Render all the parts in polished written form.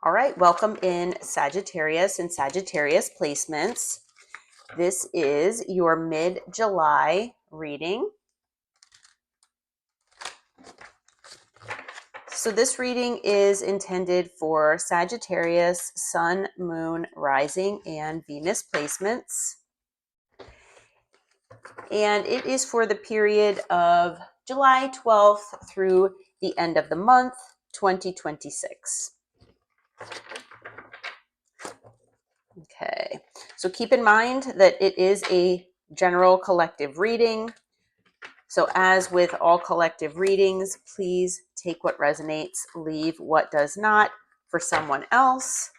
All right, welcome in Sagittarius and Sagittarius placements. This is your mid-July reading. So this reading is intended for Sagittarius, Sun, Moon, Rising, and Venus placements. And it is for the period of July 12th through the end of the month, 2026. Okay, so keep in mind that it is a general collective reading. So as with all collective readings, please take what resonates, leave what does not for someone else.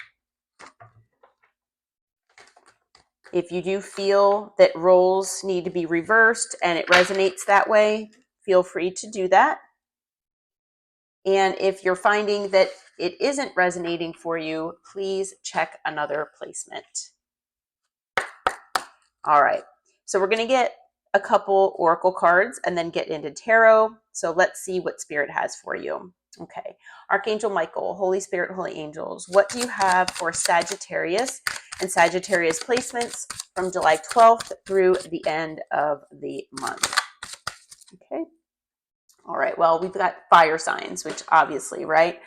If you do feel that roles need to be reversed and it resonates that way, feel free to do that. And if you're finding that it isn't resonating for you, please check another placement. All right, so we're going to get a couple oracle cards and then get into tarot. So let's see what Spirit has for you. Okay, Archangel Michael, Holy Spirit, Holy Angels, what do you have for Sagittarius and Sagittarius placements from July 12th through the end of the month? Okay. All right, well, we've got fire signs, which obviously, right?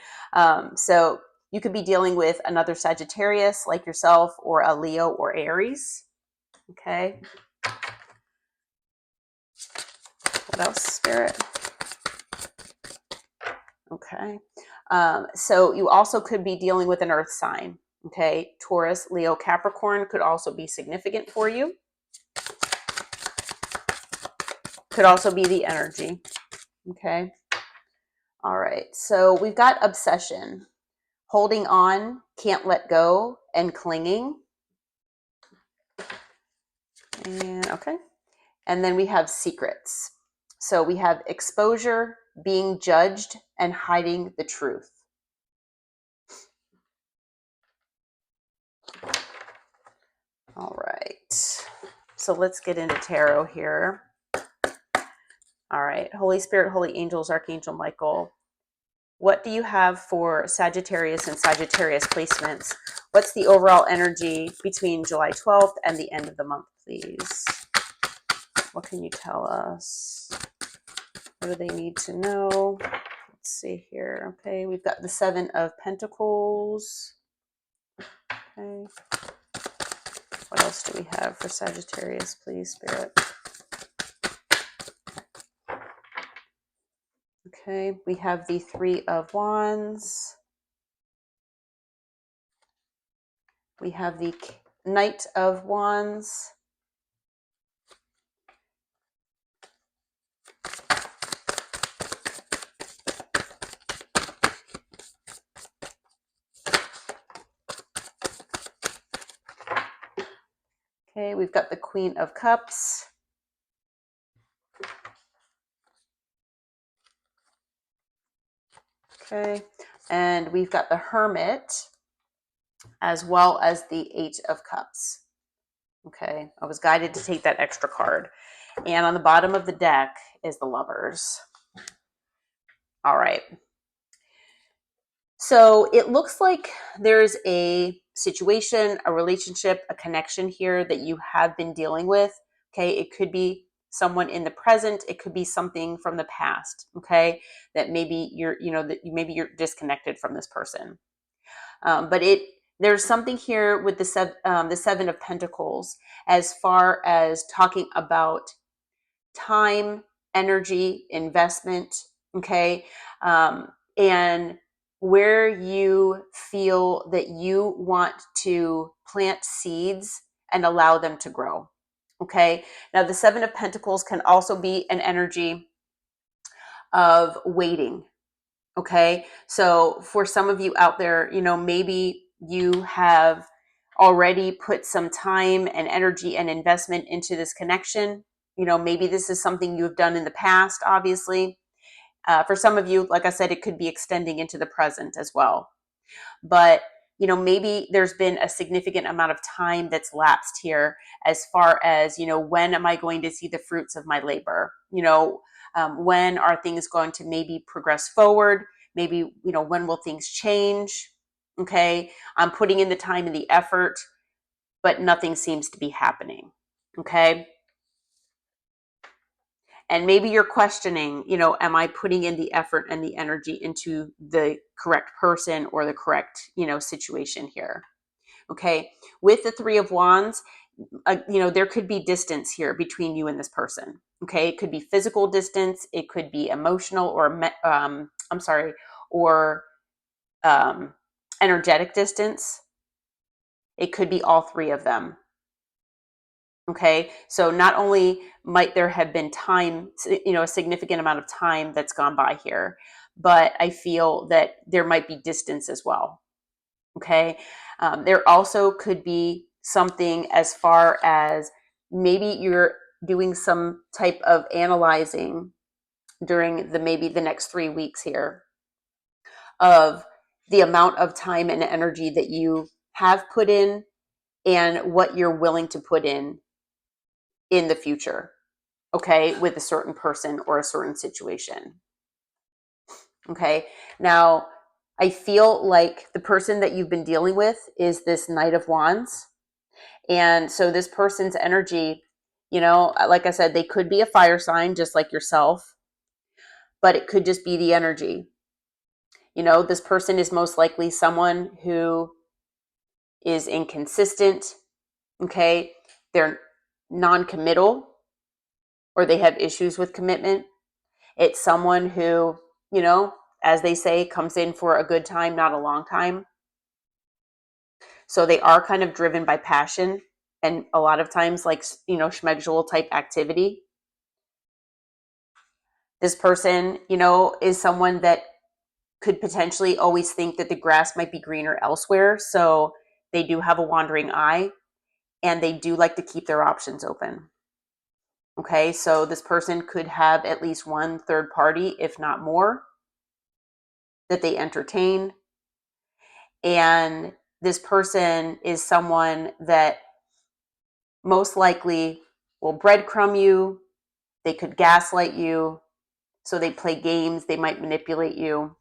So you could be dealing with another Sagittarius like yourself, or a Leo or Aries. Okay. What else, Spirit? Okay. So you also could be dealing with an earth sign. Okay. Taurus, Leo, Capricorn could also be significant for you. Could also be the energy. Okay. All right. So we've got obsession, holding on, can't let go, and clinging. And okay. And then we have secrets. So we have exposure, being judged, and hiding the truth. All right. So let's get into tarot here. All right. Holy Spirit, Holy Angels, Archangel Michael, what do you have for Sagittarius and Sagittarius placements? What's the overall energy between July 12th and the end of the month, please? What can you tell us? What do they need to know? Let's see here. Okay, we've got the Seven of Pentacles. Okay. What else do we have for Sagittarius, please, Spirit? Okay, we have the Three of Wands. We have the Knight of Wands. Okay, we've got the Queen of Cups. Okay, and we've got the Hermit, as well as the Eight of Cups. Okay, I was guided to take that extra card. And on the bottom of the deck is the Lovers. All right. So it looks like there's a situation, a relationship, a connection here that you have been dealing with. Okay, it could be someone in the present. It could be something from the past. Okay, that maybe you're disconnected from this person. But there's something here with the Seven of Pentacles as far as talking about time, energy, investment. Okay, and where you feel that you want to plant seeds and allow them to grow. Okay. Now the Seven of Pentacles can also be an energy of waiting. Okay. So for some of you out there, maybe you have already put some time and energy and investment into this connection. Maybe this is something you've done in the past, obviously. For some of you, like I said, it could be extending into the present as well. But, maybe there's been a significant amount of time that's lapsed here as far as, when am I going to see the fruits of my labor? When are things going to maybe progress forward? Maybe, when will things change? Okay. I'm putting in the time and the effort, but nothing seems to be happening. Okay. And maybe you're questioning, am I putting in the effort and the energy into the correct person or the correct, situation here? Okay. With the Three of Wands, there could be distance here between you and this person. Okay. It could be physical distance. It could be emotional or um, energetic distance. It could be all three of them. Okay. So not only might there have been time, a significant amount of time that's gone by here, but I feel that there might be distance as well. Okay. There also could be something as far as maybe you're doing some type of analyzing during maybe the next 3 weeks here of the amount of time and energy that you have put in and what you're willing to put in the future, okay, with a certain person or a certain situation. Okay. Now, I feel like the person that you've been dealing with is this Knight of Wands. And so this person's energy, like I said, they could be a fire sign just like yourself, but it could just be the energy. This person is most likely someone who is inconsistent. Okay. They're non-committal or they have issues with commitment. It's someone who, as they say, comes in for a good time, not a long time. So they are kind of driven by passion and a lot of times like, schmegula type activity. This person, is someone that could potentially always think that the grass might be greener elsewhere. So they do have a wandering eye and they do like to keep their options open. Okay. So this person could have at least one third party, if not more, that they entertain. And this person is someone that most likely will breadcrumb you. They could gaslight you. So they play games. They might manipulate you.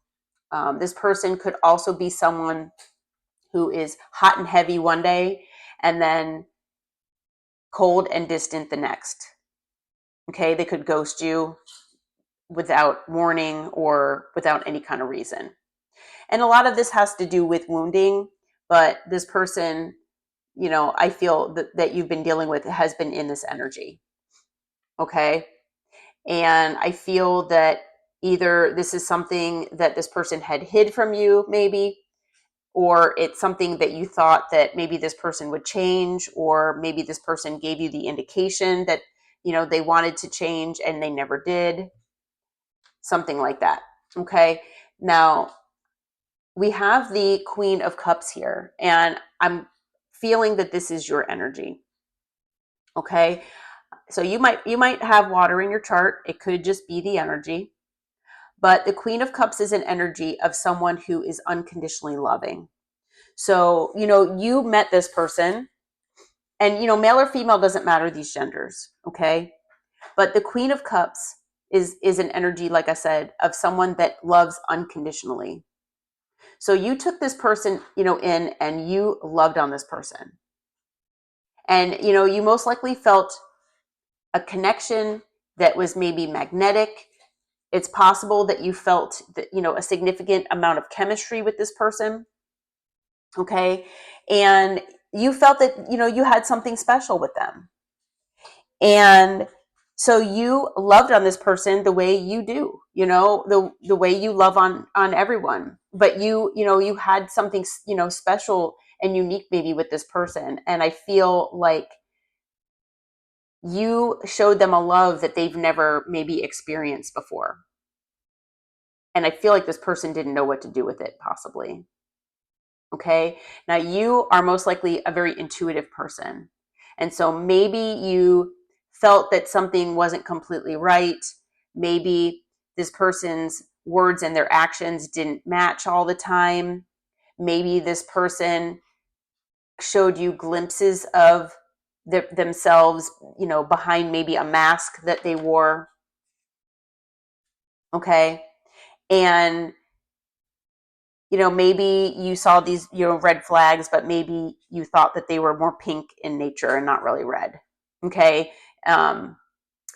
This person could also be someone who is hot and heavy one day and then cold and distant the next. Okay. They could ghost you without warning or without any kind of reason. And a lot of this has to do with wounding, but this person, I feel that you've been dealing with has been in this energy. Okay. And I feel that either this is something that this person had hid from you, maybe, or it's something that you thought that maybe this person would change, or maybe this person gave you the indication that, they wanted to change and they never did. Something like that. Okay. Now, we have the Queen of Cups here, and I'm feeling that this is your energy. Okay. So you might have water in your chart. It could just be the energy. But the Queen of Cups is an energy of someone who is unconditionally loving. So, you met this person and, male or female doesn't matter, these genders. Okay. But the Queen of Cups is an energy, like I said, of someone that loves unconditionally. So you took this person, in and you loved on this person. And, you most likely felt a connection that was maybe magnetic. It's possible that you felt that, a significant amount of chemistry with this person. Okay. And you felt that, you had something special with them. And so you loved on this person the way you do, the way you love on everyone. But you had something, special and unique maybe with this person. And I feel like you showed them a love that they've never maybe experienced before. And I feel like this person didn't know what to do with it, possibly. Okay. Now you are most likely a very intuitive person. And so maybe you felt that something wasn't completely right. Maybe this person's words and their actions didn't match all the time. Maybe this person showed you glimpses of themselves, behind maybe a mask that they wore. Okay. And maybe you saw these, red flags, but maybe you thought that they were more pink in nature and not really red. Okay.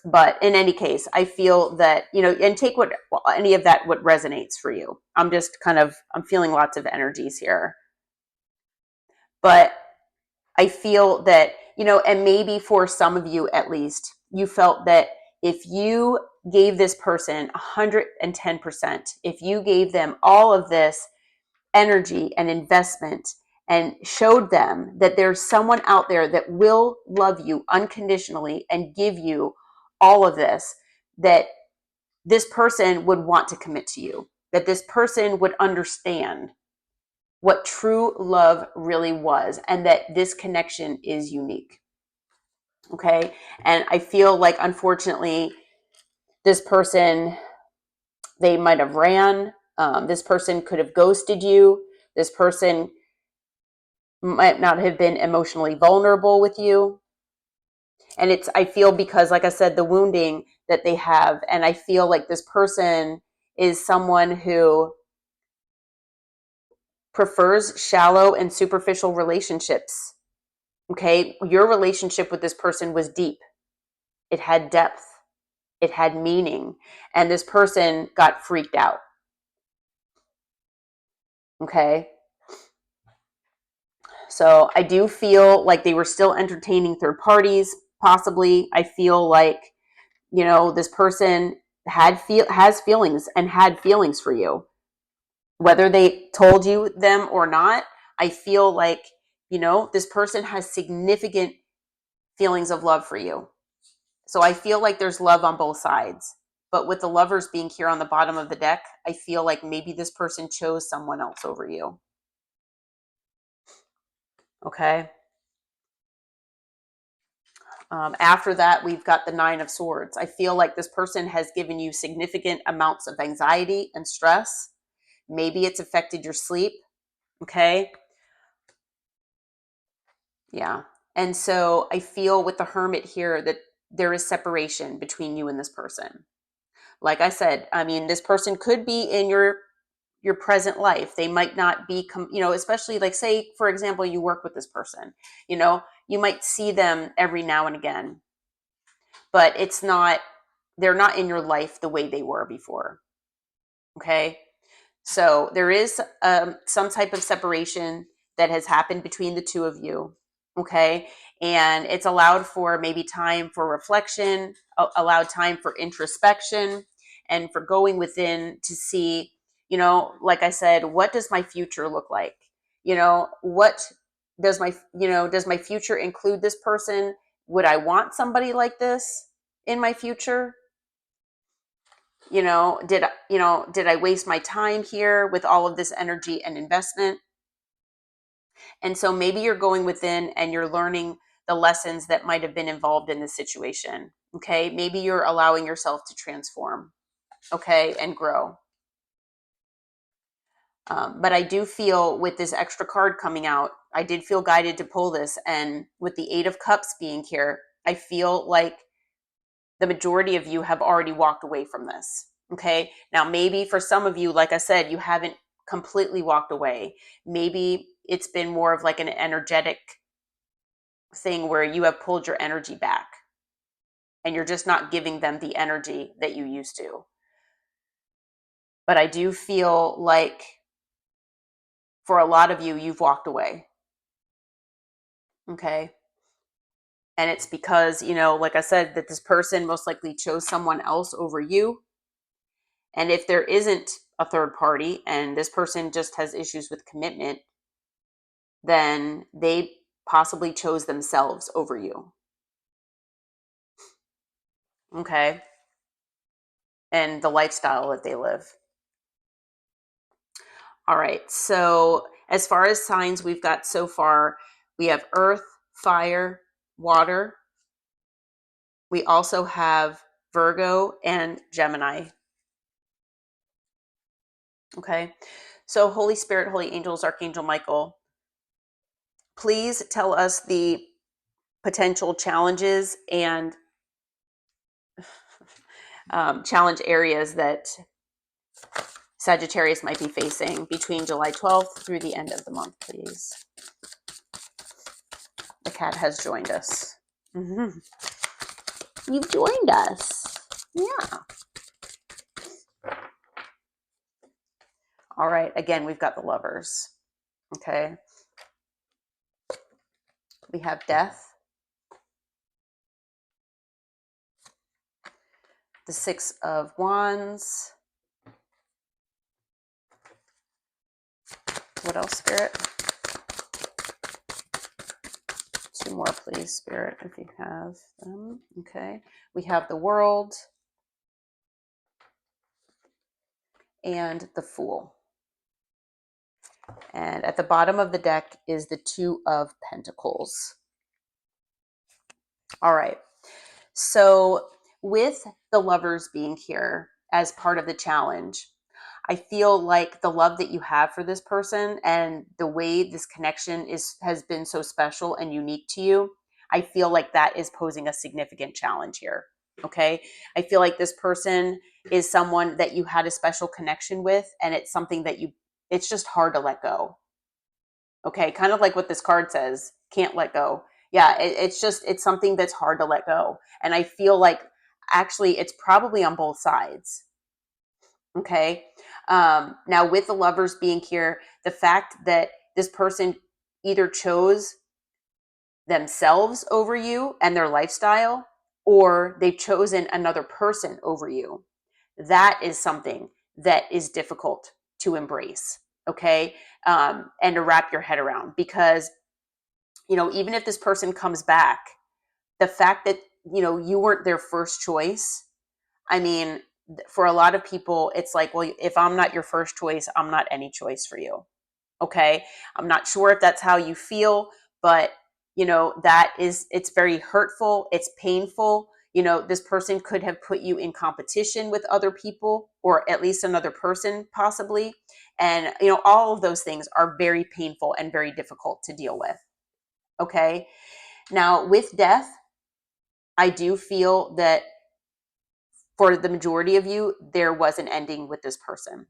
But in any case, I feel that, and take any of that, what resonates for you. I'm feeling lots of energies here. But I feel that, and maybe for some of you at least, you felt that if you gave this person 110%, if you gave them all of this energy and investment and showed them that there's someone out there that will love you unconditionally and give you all of this, that this person would want to commit to you, that this person would understand what true love really was, and that this connection is unique. Okay. And I feel like, unfortunately, this person, they might have ran. This person could have ghosted you. This person might not have been emotionally vulnerable with you. And I feel, because, like I said, the wounding that they have, and I feel like this person is someone who prefers shallow and superficial relationships. Okay. Your relationship with this person was deep. It had depth. It had meaning. And this person got freaked out. Okay. So I do feel like they were still entertaining third parties, possibly. I feel like, this person has feelings and had feelings for you. Whether they told you them or not, I feel like, this person has significant feelings of love for you. So I feel like there's love on both sides. But with the Lovers being here on the bottom of the deck, I feel like maybe this person chose someone else over you. Okay. After that, we've got the Nine of Swords. I feel like this person has given you significant amounts of anxiety and stress. Maybe it's affected your sleep. Okay. Yeah. And so I feel with the Hermit here that there is separation between you and this person. Like I said, this person could be in your present life. They might not be, especially, like, say, for example, you work with this person, you might see them every now and again, but they're not in your life the way they were before. Okay. So there is some type of separation that has happened between the two of you. Okay. And it's allowed for maybe time for reflection, allowed time for introspection, and for going within to see, like I said, what does my future look like? What does my future include this person? Would I want somebody like this in my future? Did I waste my time here with all of this energy and investment? And so maybe you're going within and you're learning the lessons that might have been involved in this situation. Okay. Maybe you're allowing yourself to transform. Okay. And grow. But I do feel, with this extra card coming out, I did feel guided to pull this. And with the Eight of Cups being here, I feel like the majority of you have already walked away from this. Okay. Now, maybe for some of you, like I said, you haven't completely walked away. Maybe it's been more of like an energetic thing where you have pulled your energy back and you're just not giving them the energy that you used to. But I do feel like for a lot of you, you've walked away. Okay. And it's because, like I said, that this person most likely chose someone else over you. And if there isn't a third party and this person just has issues with commitment, then they possibly chose themselves over you. Okay. And the lifestyle that they live. All right. So as far as signs we've got so far, we have earth, fire, water. We also have Virgo and Gemini. Okay. So Holy Spirit, Holy Angels, Archangel Michael, please tell us the potential challenges and challenge areas that Sagittarius might be facing between July 12th through the end of the month, please. The cat has joined us. Mm-hmm. You've joined us. Yeah. All right. Again, we've got the Lovers. Okay. We have Death. The Six of Wands. What else, Spirit? Two more, please, Spirit, if you have them. Okay. We have the World and the Fool. And at the bottom of the deck is the Two of Pentacles. All right. So with the Lovers being here as part of the challenge, I feel like the love that you have for this person and the way this connection has been so special and unique to you, I feel like that is posing a significant challenge here. Okay. I feel like this person is someone that you had a special connection with, and it's something that it's just hard to let go. Okay. Kind of like what this card says, can't let go. Yeah. It's something that's hard to let go. And I feel like actually it's probably on both sides. Okay. Now with the Lovers being here, the fact that this person either chose themselves over you and their lifestyle, or they've chosen another person over you, that is something that is difficult to embrace. Okay. And to wrap your head around, because, even if this person comes back, the fact that, you weren't their first choice, I mean, for a lot of people, it's like, well, if I'm not your first choice, I'm not any choice for you. Okay. I'm not sure if that's how you feel, but it's very hurtful. It's painful. This person could have put you in competition with other people, or at least another person possibly. And, all of those things are very painful and very difficult to deal with. Okay. Now with Death, I do feel that for the majority of you, there was an ending with this person.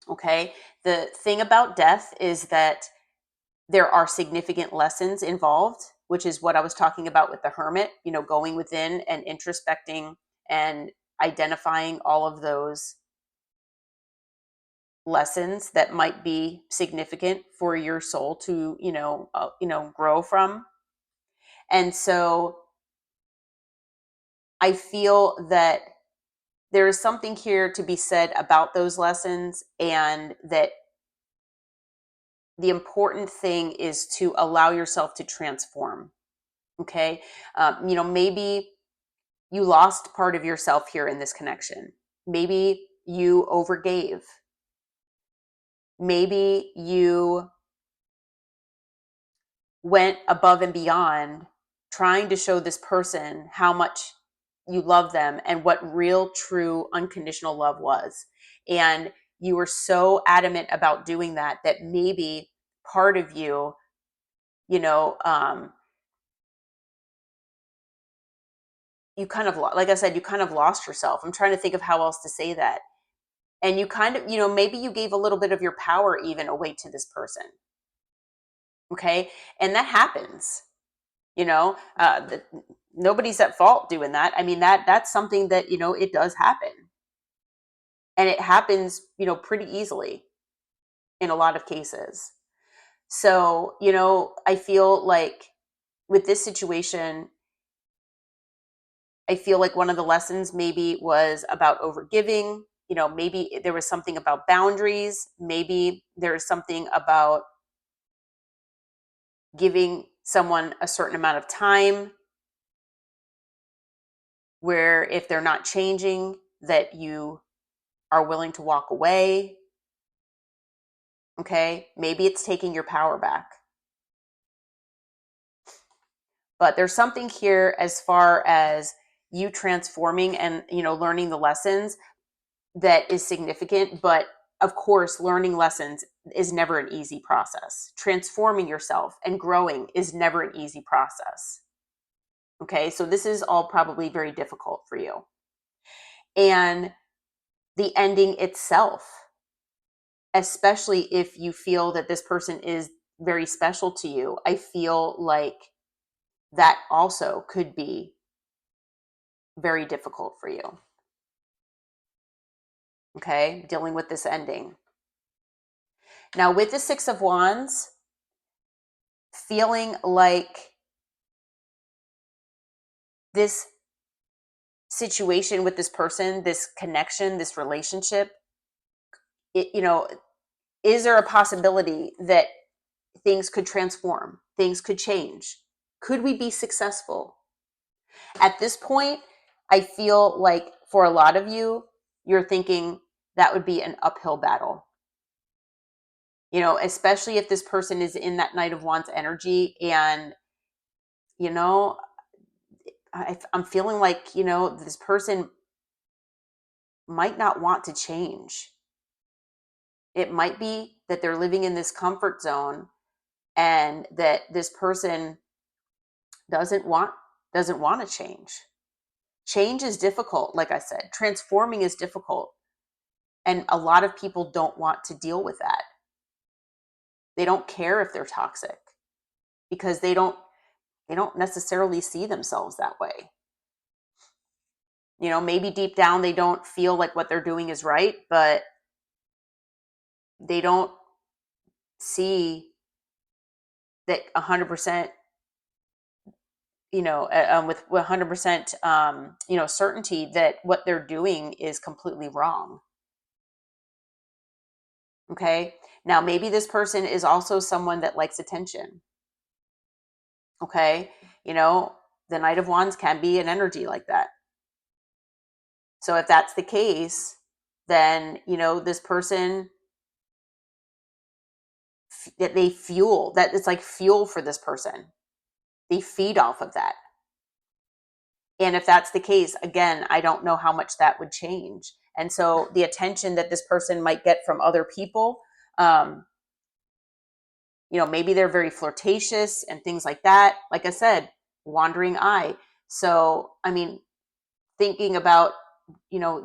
Okay. The thing about Death is that there are significant lessons involved, which is what I was talking about with the Hermit, going within and introspecting and identifying all of those lessons that might be significant for your soul to, grow from. And so I feel that there is something here to be said about those lessons, and that the important thing is to allow yourself to transform. Okay. Maybe you lost part of yourself here in this connection. Maybe you overgave. Maybe you went above and beyond trying to show this person how much you love them and what real, true, unconditional love was. And you were so adamant about doing that maybe part of you, you kind of, like I said, you kind of lost yourself. I'm trying to think of how else to say that. And you kind of, maybe you gave a little bit of your power even away to this person. Okay. And that happens, nobody's at fault doing that. I mean, that's something that, it does happen. And it happens, pretty easily in a lot of cases. So, I feel like with this situation, I feel like one of the lessons maybe was about overgiving. Maybe there was something about boundaries. Maybe there's something about giving someone a certain amount of time, where if they're not changing, that you are willing to walk away. Okay. Maybe it's taking your power back. But there's something here as far as you transforming and, learning the lessons that is significant. But of course, learning lessons is never an easy process. Transforming yourself and growing is never an easy process. Okay. So this is all probably very difficult for you. And the ending itself, especially if you feel that this person is very special to you, I feel like that also could be very difficult for you. Okay, dealing with this ending. Now, with the Six of Wands, feeling like this situation with this person, this connection, this relationship, is there a possibility that things could transform, things could change? Could we be successful? At this point, I feel like for a lot of you, you're thinking that would be an uphill battle. Especially if this person is in that Knight of Wands energy, and I'm feeling like this person might not want to change. It might be that they're living in this comfort zone, and that this person doesn't want to change. Change is difficult. Like I said, transforming is difficult, and a lot of people don't want to deal with that. They don't care if they're toxic, because they don't necessarily see themselves that way. Maybe deep down they don't feel like what they're doing is right, but they don't see that 100%, with 100%, certainty that what they're doing is completely wrong. Okay. Now, maybe this person is also someone that likes attention. Okay. The Knight of Wands can be an energy like that. So if that's the case, then, this person, that they fuel, that it's like fuel for this person. They feed off of that. And if that's the case, again, I don't know how much that would change. And so the attention that this person might get from other people, maybe they're very flirtatious and things like that. Like I said, wandering eye. So, thinking about,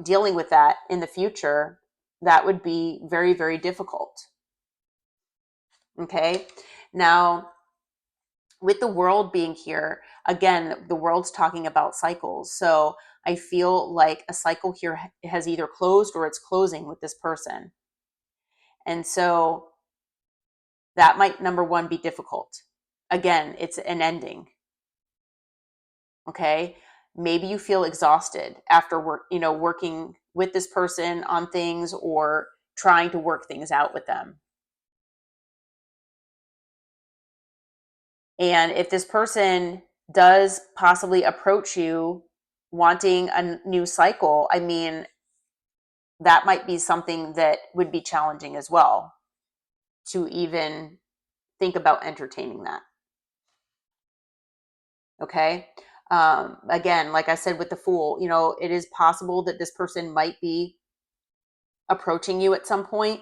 dealing with that in the future, that would be very, very difficult. Okay. Now, with the world being here, again, the world's talking about cycles. So I feel like a cycle here has either closed or it's closing with this person. And so that might, number one, be difficult. Again, it's an ending. Okay. Maybe you feel exhausted after working with this person on things, or trying to work things out with them. And if this person does possibly approach you wanting a new cycle, that might be something that would be challenging as well, to even think about entertaining that. Okay. Again, like I said with the Fool, it is possible that this person might be approaching you at some point,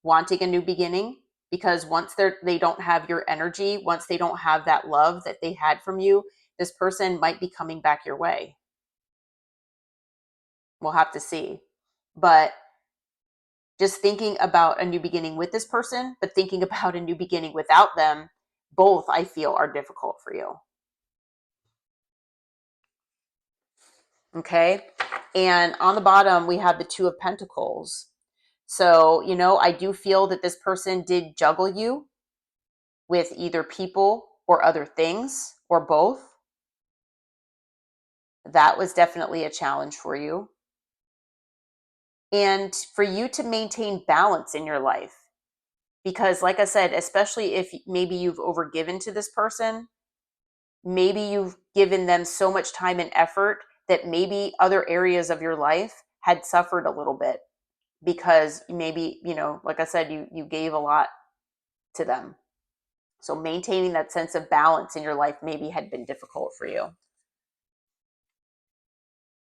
wanting a new beginning, because once they don't have your energy, once they don't have that love that they had from you, this person might be coming back your way. We'll have to see. But just thinking about a new beginning with this person, but thinking about a new beginning without them, both I feel are difficult for you. Okay. And on the bottom, we have the Two of Pentacles. So, I do feel that this person did juggle you with either people or other things, or both. That was definitely a challenge for you. And for you to maintain balance in your life, because like I said, especially if maybe you've overgiven to this person, maybe you've given them so much time and effort that maybe other areas of your life had suffered a little bit, because maybe, like I said, you gave a lot to them. So maintaining that sense of balance in your life maybe had been difficult for you.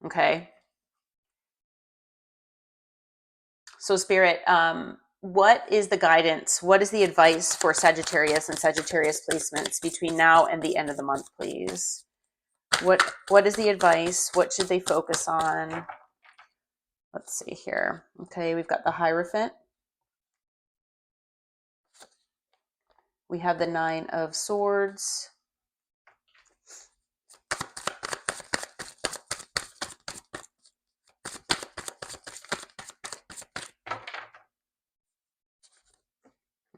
Okay. So Spirit, what is the guidance? What is the advice for Sagittarius and Sagittarius placements between now and the end of the month, please? What is the advice? What should they focus on? Let's see here. Okay, we've got the Hierophant. We have the Nine of Swords.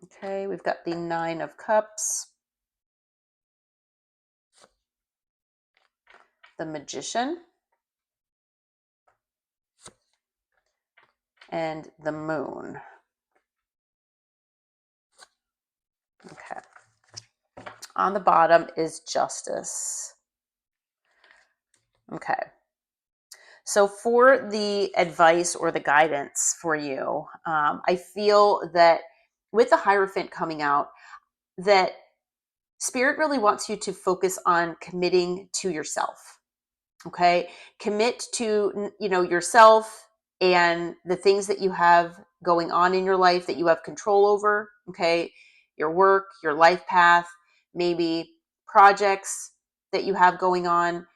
Okay, we've got the Nine of Cups. The Magician. And the Moon. Okay. On the bottom is Justice. Okay. So for the advice or the guidance for you, I feel that with the Hierophant coming out, that Spirit really wants you to focus on committing to yourself. Okay. Commit to, yourself and the things that you have going on in your life that you have control over. Okay. Your work, your life path, maybe projects that you have going on,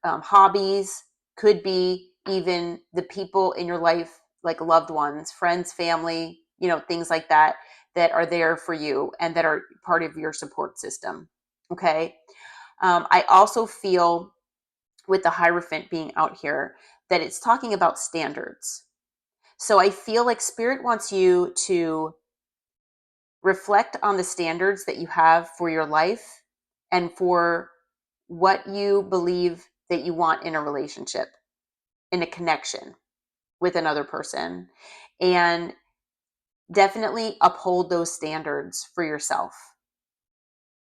hobbies, could be even the people in your life, like loved ones, friends, family, things like that, that are there for you and that are part of your support system. Okay. I also feel with the Hierophant being out here that it's talking about standards. So I feel like Spirit wants you to reflect on the standards that you have for your life and for what you believe that you want in a relationship, in a connection with another person, and definitely uphold those standards for yourself.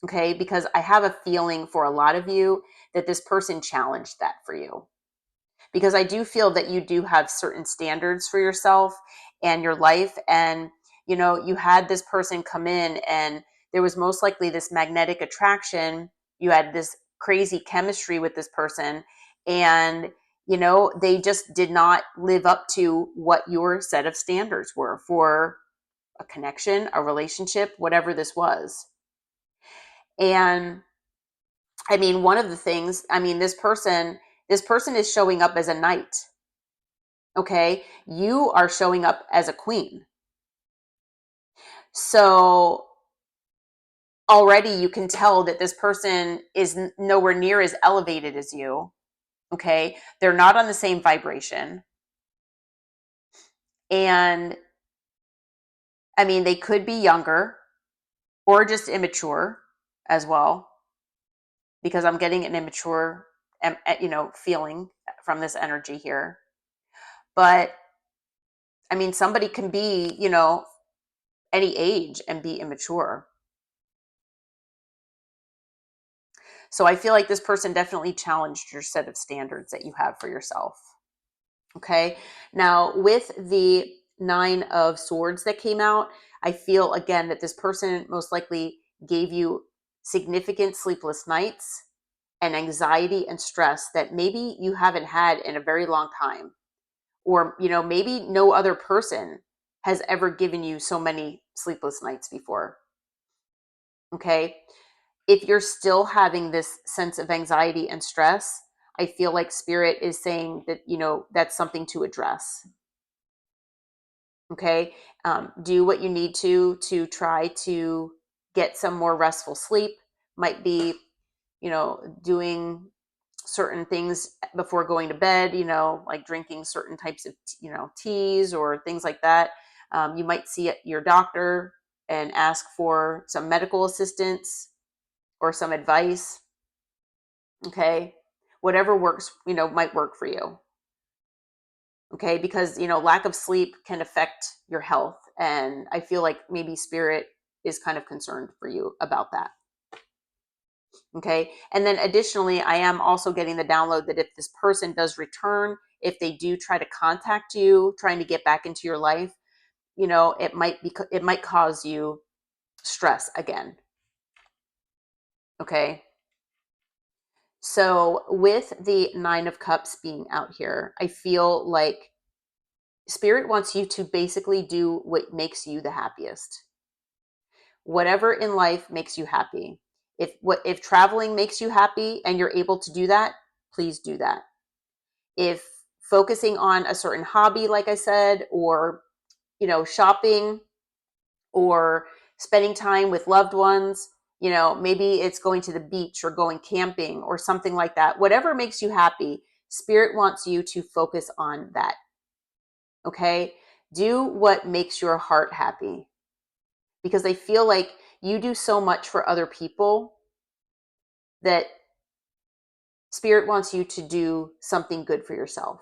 Okay, because I have a feeling for a lot of you that this person challenged that for you. Because I do feel that you do have certain standards for yourself and your life. And, you had this person come in and there was most likely this magnetic attraction. You had this crazy chemistry with this person. And, they just did not live up to what your set of standards were for a connection, a relationship, whatever this was. And I mean, one of the things, this person is showing up as a knight. Okay. You are showing up as a queen. So already you can tell that this person is nowhere near as elevated as you. Okay. They're not on the same vibration. And I mean, they could be younger or just immature as well, because I'm getting an immature, feeling from this energy here. But I mean, somebody can be, any age and be immature. So I feel like this person definitely challenged your set of standards that you have for yourself. Okay. Now, with the Nine of Swords that came out, I feel again that this person most likely gave you significant sleepless nights and anxiety and stress that maybe you haven't had in a very long time. Or, maybe no other person has ever given you so many sleepless nights before. Okay. If you're still having this sense of anxiety and stress, I feel like Spirit is saying that, that's something to address. Okay. Do what you need to try to get some more restful sleep. Might be, doing certain things before going to bed, like drinking certain types of, teas or things like that. You might see your doctor and ask for some medical assistance or some advice. Okay. Whatever works, might work for you. Okay. Because, lack of sleep can affect your health. And I feel like maybe Spirit is kind of concerned for you about that. Okay. And then additionally, I am also getting the download that if this person does return, if they do try to contact you, trying to get back into your life, it might cause you stress again. Okay. So with the Nine of Cups being out here, I feel like Spirit wants you to basically do what makes you the happiest. Whatever in life makes you happy. If traveling makes you happy and you're able to do that, please do that. If focusing on a certain hobby, like I said, or shopping, or spending time with loved ones, maybe it's going to the beach or going camping or something like that. Whatever makes you happy, Spirit wants you to focus on that. Okay? Do what makes your heart happy, because I feel like you do so much for other people that Spirit wants you to do something good for yourself.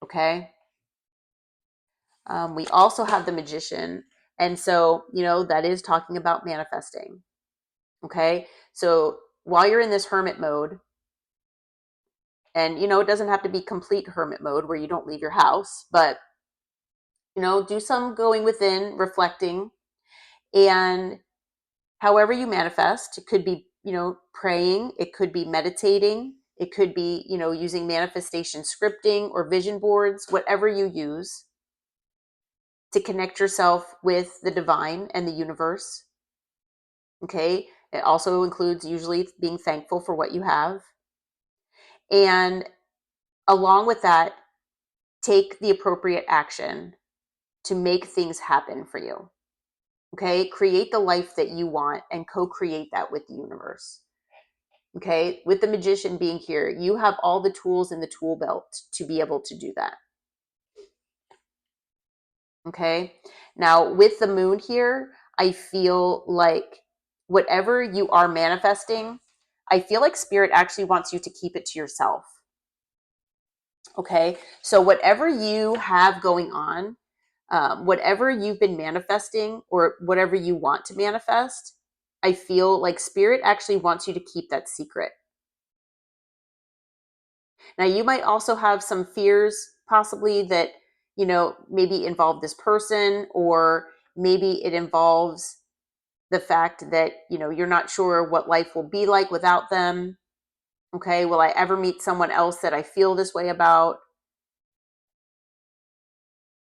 Okay? We also have the Magician. And so, that is talking about manifesting. Okay? So while you're in this hermit mode, and, it doesn't have to be complete hermit mode where you don't leave your house, but, do some going within, reflecting, and however you manifest. It could be, praying. It could be meditating. It could be, using manifestation scripting or vision boards, whatever you use to connect yourself with the divine and the universe. Okay. It also includes usually being thankful for what you have. And along with that, take the appropriate action to make things happen for you. Okay. Create the life that you want and co-create that with the universe. Okay. With the Magician being here, you have all the tools in the tool belt to be able to do that. Okay. Now with the Moon here, I feel like whatever you are manifesting, I feel like Spirit actually wants you to keep it to yourself. Okay. So whatever you have going on, whatever you've been manifesting or whatever you want to manifest, I feel like Spirit actually wants you to keep that secret. Now, you might also have some fears possibly that, maybe involve this person, or maybe it involves the fact that, you're not sure what life will be like without them. Okay. Will I ever meet someone else that I feel this way about?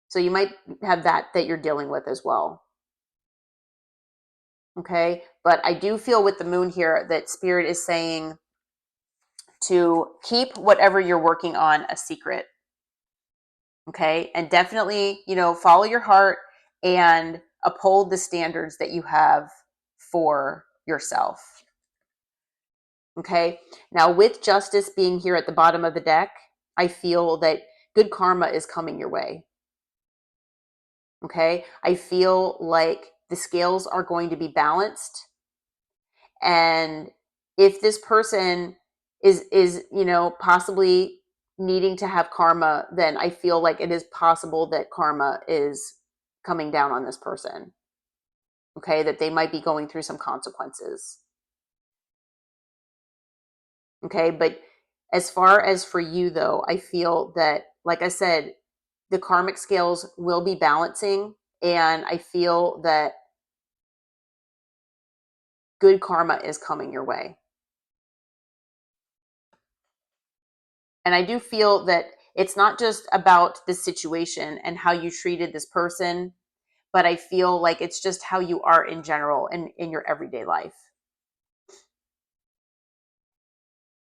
So you might have that you're dealing with as well. Okay. But I do feel with the Moon here that Spirit is saying to keep whatever you're working on a secret. Okay. And definitely, follow your heart and uphold the standards that you have for yourself. Okay. Now, with Justice being here at the bottom of the deck, I feel that good karma is coming your way. Okay. I feel like the scales are going to be balanced. And if this person is, possibly needing to have karma, then I feel like it is possible that karma is coming down on this person. Okay, that they might be going through some consequences. Okay, but as far as for you though, I feel that, like I said, the karmic scales will be balancing, and I feel that good karma is coming your way. And I do feel that it's not just about the situation and how you treated this person, but I feel like it's just how you are in general and in your everyday life.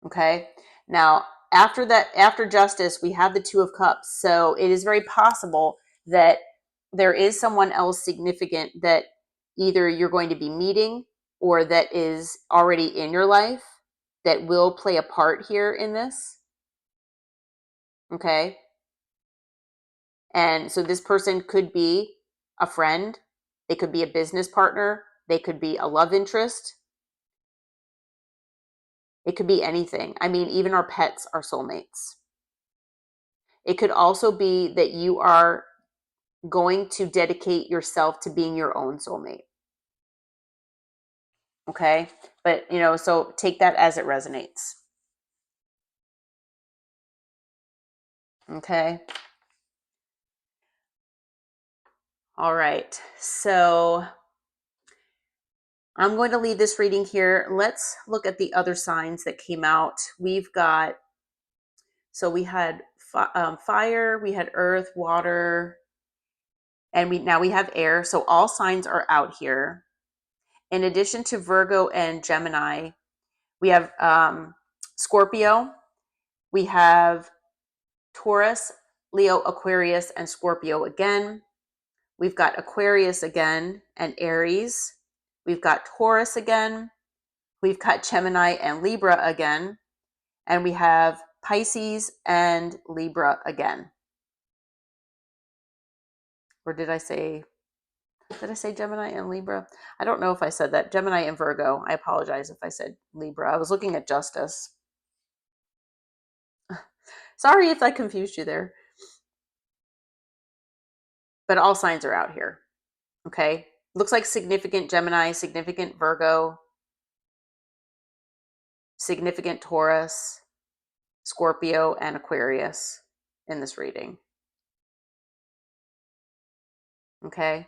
Okay. Now, after Justice, we have the Two of Cups. So it is very possible that there is someone else significant that either you're going to be meeting or that is already in your life that will play a part here in this. Okay. And so this person could be a friend, they could be a business partner, they could be a love interest, it could be anything. I mean, even our pets are soulmates. It could also be that you are going to dedicate yourself to being your own soulmate. Okay. But, so take that as it resonates. Okay. All right. So I'm going to leave this reading here. Let's look at the other signs that came out. We had fire, we had earth, water, and now we have air. So all signs are out here. In addition to Virgo and Gemini, we have Scorpio, we have Taurus, Leo, Aquarius, and Scorpio again. We've got Aquarius again and Aries. We've got Taurus again. We've got Gemini and Libra again. And we have Pisces and Libra again. Or did I say Gemini and Libra? I don't know if I said that. Gemini and Virgo. I apologize if I said Libra. I was looking at Justice. Sorry if I confused you there. But all signs are out here. Okay. Looks like significant Gemini, significant Virgo, significant Taurus, Scorpio, and Aquarius in this reading. Okay.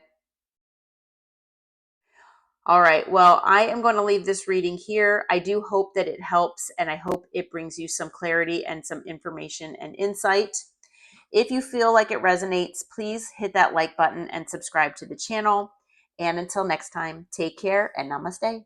All right. Well, I am going to leave this reading here. I do hope that it helps, and I hope it brings you some clarity and some information and insight. If you feel like it resonates, please hit that like button and subscribe to the channel. And until next time, take care and namaste.